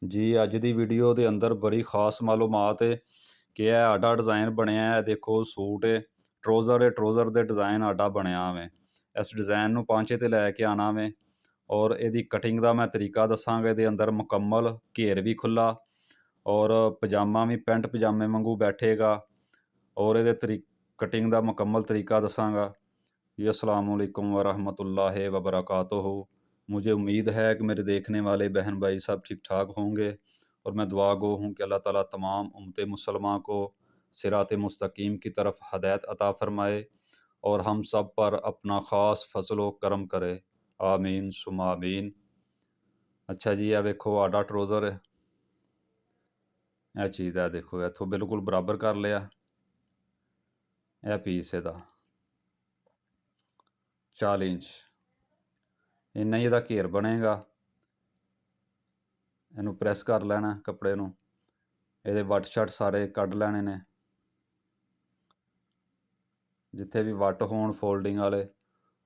ਜੀ ਅੱਜ ਦੀ ਵੀਡੀਓ ਦੇ ਅੰਦਰ ਬੜੀ ਖਾਸ ਮਾਲੂਮਾਤ ਹੈ ਕਿ ਇਹ ਸਾਡਾ ਡਿਜ਼ਾਈਨ ਬਣਿਆ ਹੈ। ਦੇਖੋ ਸੂਟ ਹੈ, ਟਰੋਜ਼ਰ ਦੇ ਡਿਜ਼ਾਈਨ ਸਾਡਾ ਬਣਿਆ ਵੇ। ਇਸ ਡਿਜ਼ਾਈਨ ਨੂੰ ਪਾਂਚੇ ਤੇ ਲੈ ਕੇ ਆਣਾ ਵੇ ਔਰ ਇਹਦੀ ਕਟਿੰਗ ਦਾ ਮੈਂ ਤਰੀਕਾ ਦੱਸਾਂਗਾ। ਇਹਦੇ ਅੰਦਰ ਮੁਕੰਮਲ ਘੇਰ ਵੀ ਖੁੱਲਾ ਔਰ ਪਜਾਮਾ ਵੀ ਪੈਂਟ ਪਜਾਮੇ ਵਾਂਗੂ ਬੈਠੇਗਾ ਔਰ ਇਹਦੇ ਕਟਿੰਗ ਦਾ ਮੁਕੰਮਲ ਤਰੀਕਾ ਦੱਸਾਂਗਾ। जी अस्सलाम वालेकुम वरहमतुल्लाहि वबरकातुहू। मुझे उम्मीद है कि मेरे देखने वाले बहन भाई सब ठीक ठाक होंगे और मैं दुआ गो हूँ कि अल्लाह ताला तमाम उम्मत मुसलमा को सिरात मुस्तकीम की तरफ हदायत अता फ़रमाए और हम सब पर अपना ख़ास फजल व करम करे। आमीन सुमा आमीन। अच्छा जी, यह वेखो आडा ट्रोज़र है, यह चीज़ है देखो इत्थों बिल्कुल बराबर कर लिया। यह पीस ਇਹਦਾ 40 इंच ਇੰਨਾ ਹੀ ਇਹਦਾ ਘੇਰ ਬਣੇਗਾ। ਇਹਨੂੰ ਪ੍ਰੈਸ ਕਰ ਲੈਣਾ ਕੱਪੜੇ ਨੂੰ, ਇਹਦੇ ਵੱਟ ਛੱਟ ਸਾਰੇ ਕੱਢ ਲੈਣੇ ਨੇ। ਜਿੱਥੇ ਵੀ ਵੱਟ ਹੋਣ ਫੋਲਡਿੰਗ ਵਾਲੇ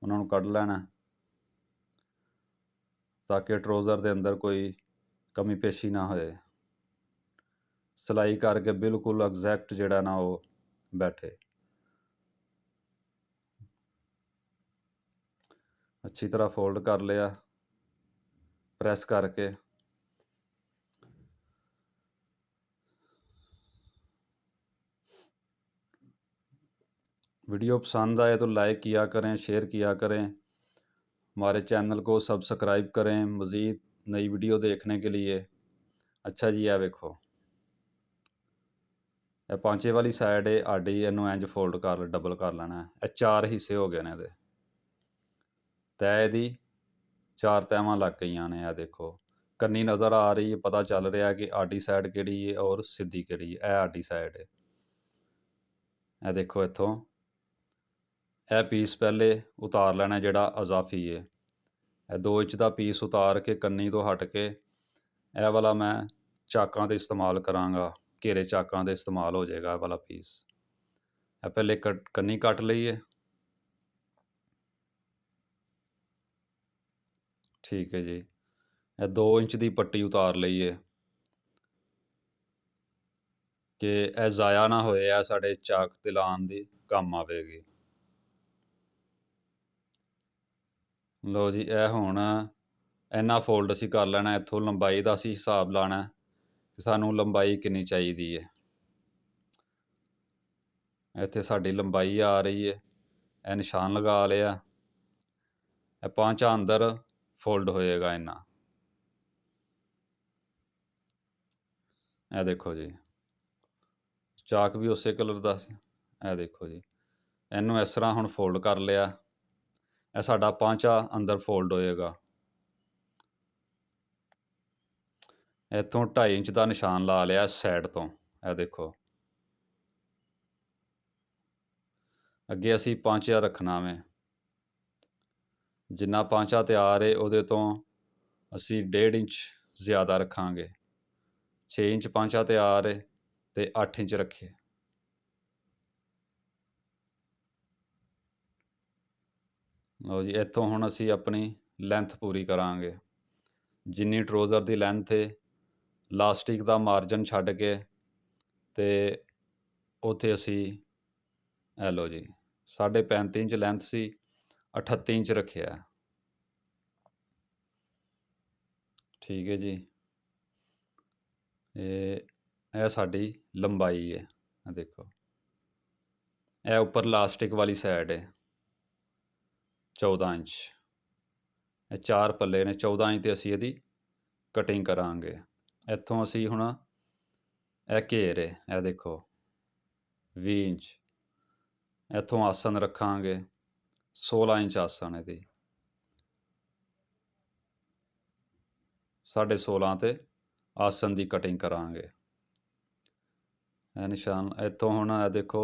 ਉਹਨਾਂ ਨੂੰ ਕੱਢ ਲੈਣਾ ਤਾਂ ਕਿ ਟਰੋਜ਼ਰ ਦੇ ਅੰਦਰ ਕੋਈ ਕਮੀ ਪੇਸ਼ੀ ਨਾ ਹੋਏ। ਸਿਲਾਈ ਕਰਕੇ ਬਿਲਕੁਲ ਐਗਜ਼ੈਕਟ ਜਿਹੜਾ ਨਾ ਉਹ ਬੈਠੇ। ਅੱਛੀ ਤਰ੍ਹਾਂ ਫੋਲਡ ਕਰ ਲਿਆ ਪ੍ਰੈਸ करके। वीडियो पसंद आए तो लाइक किया करें, शेयर किया करें, हमारे चैनल को सब्सक्राइब करें मज़ीद नई वीडियो देखने के लिए। अच्छा जी, यह वेखो ਇਹ ਪਾਂਚੇ ਵਾਲੀ ਸਾਈਡ ਹੈ ਆਡੀ, ਇਹਨੂੰ ਇੰਜ ਫੋਲਡ ਕਰ ਡਬਲ ਕਰ ਲੈਣਾ। ਇਹ 4 ਹਿੱਸੇ ਹੋ ਗਏ ਨੇ ਇਹਦੇ। ਤੈ ਇਹਦੀ 4 ਤੈਵਾਂ ਲੱਗ ਗਈਆਂ ਨੇ। ਇਹ ਦੇਖੋ ਕੰਨੀ ਨਜ਼ਰ ਆ ਰਹੀ ਹੈ, ਪਤਾ ਚੱਲ ਰਿਹਾ ਕਿ ਆਡੀ ਸਾਈਡ ਕਿਹੜੀ ਹੈ ਔਰ ਸਿੱਧੀ ਕਿਹੜੀ ਹੈ। ਇਹ ਆਡੀ ਸਾਈਡ ਹੈ। ਇਹ ਦੇਖੋ ਇੱਥੋਂ ਇਹ ਪੀਸ ਪਹਿਲੇ ਉਤਾਰ ਲੈਣਾ ਜਿਹੜਾ ਅਜ਼ਾਫੀ ਹੈ। ਇਹ 2 ਇੰਚ ਦਾ ਪੀਸ ਉਤਾਰ ਕੇ ਕੰਨੀ ਤੋਂ ਹਟ ਕੇ ਇਹ ਵਾਲਾ ਮੈਂ ਚਾਕਾਂ ਤੇ ਇਸਤੇਮਾਲ ਕਰਾਂਗਾ। ਘੇਰੇ ਚਾਕਾਂ ਦੇ ਇਸਤੇਮਾਲ ਹੋ ਜਾਏਗਾ ਇਹ ਵਾਲਾ ਪੀਸ। ਇਹ ਪਹਿਲੇ ਕੰਨੀ ਕੱਟ ਲਈਏ। ਠੀਕ ਹੈ ਜੀ, ਇਹ 2 ਇੰਚ ਦੀ ਪੱਟੀ ਉਤਾਰ ਲਈਏ ਕਿ ਇਹ ਜ਼ਾਇਆ ਨਾ ਹੋਏ, ਇਹ ਸਾਡੇ ਚਾਕ ਤੇ ਲਾਉਣ ਦੀ ਕੰਮ ਆਵੇਗੀ। ਲਓ ਜੀ, ਇਹ ਹੁਣ ਇੰਨਾ ਫੋਲਡ ਅਸੀਂ ਕਰ ਲੈਣਾ। ਇੱਥੋਂ ਲੰਬਾਈ ਦਾ ਅਸੀਂ ਹਿਸਾਬ ਲਾਣਾ ਕਿ ਸਾਨੂੰ ਲੰਬਾਈ ਕਿੰਨੀ ਚਾਹੀਦੀ ਹੈ। ਇੱਥੇ ਸਾਡੀ ਲੰਬਾਈ ਆ ਰਹੀ ਹੈ, ਇਹ ਨਿਸ਼ਾਨ ਲਗਾ ਲਿਆ। ਇਹ ਪਾਂਚਾ ਅੰਦਰ ਫੋਲਡ ਹੋਏਗਾ ਇੰਨਾ। ਇਹ ਦੇਖੋ ਜੀ, ਚਾਕ ਵੀ ਉਸੇ ਕਲਰ ਦਾ ਸੀ। ਇਹ ਦੇਖੋ ਜੀ, ਇਹਨੂੰ ਇਸ ਤਰ੍ਹਾਂ ਹੁਣ ਫੋਲਡ ਕਰ ਲਿਆ। ਇਹ ਸਾਡਾ ਪਾਂਚਾ ਅੰਦਰ ਫੋਲਡ ਹੋਏਗਾ। ਇੱਥੋਂ 2.5 ਇੰਚ ਦਾ ਨਿਸ਼ਾਨ ਲਾ ਲਿਆ ਸਾਈਡ ਤੋਂ। ਇਹ ਦੇਖੋ ਅੱਗੇ ਅਸੀਂ ਪਾਂਚਾ ਰੱਖਣਾ ਵੇ। ਜਿੰਨਾ ਪਾਂਚਾ ਤਿਆਰ ਹੈ ਉਹਦੇ ਤੋਂ ਅਸੀਂ 1.5 ਇੰਚ ਜ਼ਿਆਦਾ ਰੱਖਾਂਗੇ। 6 ਇੰਚ ਪਾਂਚਾ ਤਿਆਰ ਹੈ ਤੇ 8 ਇੰਚ ਰੱਖੇ। ਲਓ ਜੀ, ਇੱਥੋਂ ਹੁਣ ਅਸੀਂ ਆਪਣੀ ਲੈਂਥ ਪੂਰੀ ਕਰਾਂਗੇ। ਜਿੰਨੀ ਟਰੋਜ਼ਰ ਦੀ ਲੈਂਥ ਹੈ ਲਾਸਟਿਕ ਦਾ ਮਾਰਜਨ ਛੱਡ ਕੇ ਤੇ ਉੱਥੇ ਅਸੀਂ ਇਹ ਲਓ ਜੀ 35.5 ਇੰਚ ਲੈਂਥ ਸੀ, 38 ਇੰਚ ਰੱਖਿਆ। ਠੀਕ ਹੈ ਜੀ, ਇਹ ਸਾਡੀ ਲੰਬਾਈ ਹੈ। ਇਹ ਦੇਖੋ ਇਹ ਉੱਪਰ ਲਾਸਟਿਕ ਵਾਲੀ ਸਾਈਡ ਹੈ 14 ਇੰਚ। ਇਹ 4 ਪੱਲੇ ਨੇ 14 ਇੰਚ ਤੇ ਅਸੀਂ ਇਹਦੀ ਕਟਿੰਗ ਕਰਾਂਗੇ। ਇੱਥੋਂ ਅਸੀਂ ਹੁਣ ਇਹ ਘੇਰ ਹੈ, ਇਹ ਦੇਖੋ 20 ਇੰਚ। ਇੱਥੋਂ ਆਸਨ ਰੱਖਾਂਗੇ 16 ਇੰਚ ਆਸਨ ਇਹਦੀ। 16.5 ਤੇ ਆਸਨ ਦੀ ਕਟਿੰਗ ਕਰਾਂਗੇ। ਇਹ ਨਿਸ਼ਾਨ ਇੱਥੋਂ ਹੁਣ ਇਹ ਦੇਖੋ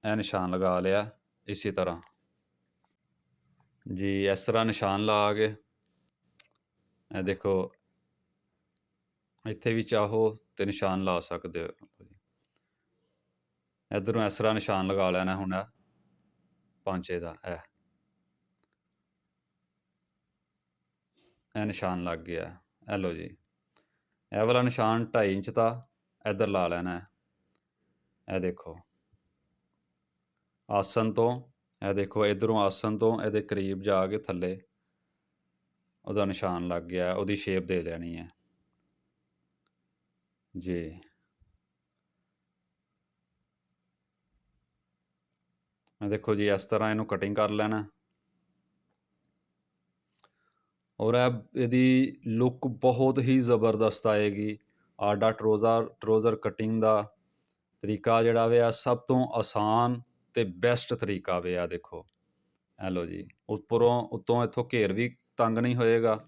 ਇਹ ਨਿਸ਼ਾਨ ਲਗਾ ਲਿਆ ਇਸੇ ਤਰ੍ਹਾਂ ਜੀ। ਇਸ ਤਰ੍ਹਾਂ ਨਿਸ਼ਾਨ ਲਾ ਕੇ ਇਹ ਦੇਖੋ ਇੱਥੇ ਵੀ ਚਾਹੋ ਤੇ ਨਿਸ਼ਾਨ ਲਾ ਸਕਦੇ ਹੋ। ਇੱਧਰੋਂ ਇਸ ਤਰ੍ਹਾਂ ਨਿਸ਼ਾਨ ਲਗਾ ਲੈਣਾ ਹੁਣ ਪਾਂਚੇ ਦਾ। ਇਹ ਨਿਸ਼ਾਨ ਲੱਗ ਗਿਆ। ਇਹ ਲਓ ਜੀ, ਇਹ ਵਾਲਾ ਨਿਸ਼ਾਨ 2.5 ਇੰਚ ਦਾ ਇੱਧਰ ਲਾ ਲੈਣਾ ਹੈ। ਇਹ ਦੇਖੋ ਆਸਨ ਤੋਂ, ਇਹ ਦੇਖੋ ਇੱਧਰੋਂ ਆਸਨ ਤੋਂ ਇਹਦੇ ਕਰੀਬ ਜਾ ਕੇ ਥੱਲੇ ਉਹਦਾ ਨਿਸ਼ਾਨ ਲੱਗ ਗਿਆ, ਉਹਦੀ ਸ਼ੇਪ ਦੇ ਲੈਣੀ ਹੈ ਜੀ। ਇਹ ਦੇਖੋ ਜੀ, ਇਸ ਤਰ੍ਹਾਂ ਇਹਨੂੰ ਕਟਿੰਗ ਕਰ ਲੈਣਾ ਔਰ ਇਹਦੀ ਲੁੱਕ ਬਹੁਤ ਹੀ ਜ਼ਬਰਦਸਤ ਆਏਗੀ। ਆਡਾ ਟਰੋਜ਼ਰ ਕਟਿੰਗ ਦਾ ਤਰੀਕਾ ਜਿਹੜਾ ਵੇ ਆ ਸਭ ਤੋਂ ਆਸਾਨ ਤੇ ਬੈਸਟ ਤਰੀਕਾ ਵੇ ਆ ਦੇਖੋ। ਇਹ ਲਓ ਜੀ, ਉੱਤੋਂ ਇੱਥੋਂ ਘੇਰ ਵੀ ਤੰਗ ਨਹੀਂ ਹੋਏਗਾ।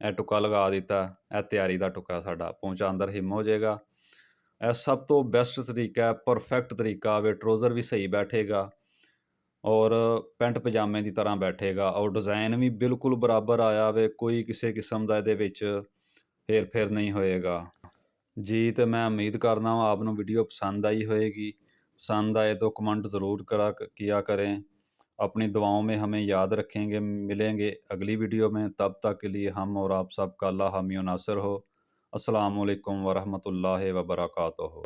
ਇਹ ਟੁੱਕਾ ਲਗਾ ਦਿੱਤਾ, ਇਹ ਤਿਆਰੀ ਦਾ ਟੁੱਕਾ ਸਾਡਾ, ਪਹੁੰਚਾ ਅੰਦਰ ਹਿੰਮ ਹੋ ਜਾਏਗਾ। ਇਹ ਸਭ ਤੋਂ ਬੈਸਟ ਤਰੀਕਾ ਹੈ, ਪਰਫੈਕਟ ਤਰੀਕਾ ਵੇ। ਟਰੋਜ਼ਰ ਵੀ ਸਹੀ ਬੈਠੇਗਾ ਔਰ ਪੈਂਟ ਪਜਾਮੇ ਦੀ ਤਰ੍ਹਾਂ ਬੈਠੇਗਾ ਔਰ ਡਿਜ਼ਾਇਨ ਵੀ ਬਿਲਕੁਲ ਬਰਾਬਰ ਆਇਆ ਵੇ, ਕੋਈ ਕਿਸੇ ਕਿਸਮ ਦਾ ਇਹਦੇ ਵਿੱਚ ਹੇਰ ਫੇਰ ਨਹੀਂ ਹੋਏਗਾ ਜੀ। ਤੇ मैं उम्मीद करता हूँ आपको वीडियो पसंद आई होएगी। पसंद आए तो कमेंट ज़रूर किया करें। अपनी दुआओं में हमें याद रखेंगे। मिलेंगे अगली वीडियो में, तब तक के लिए हम और आप सबका अल्लाह हामी व नासिर हो। अस्सलामु अलैकुम वरहमतुल्लाहि वबरकातुहू।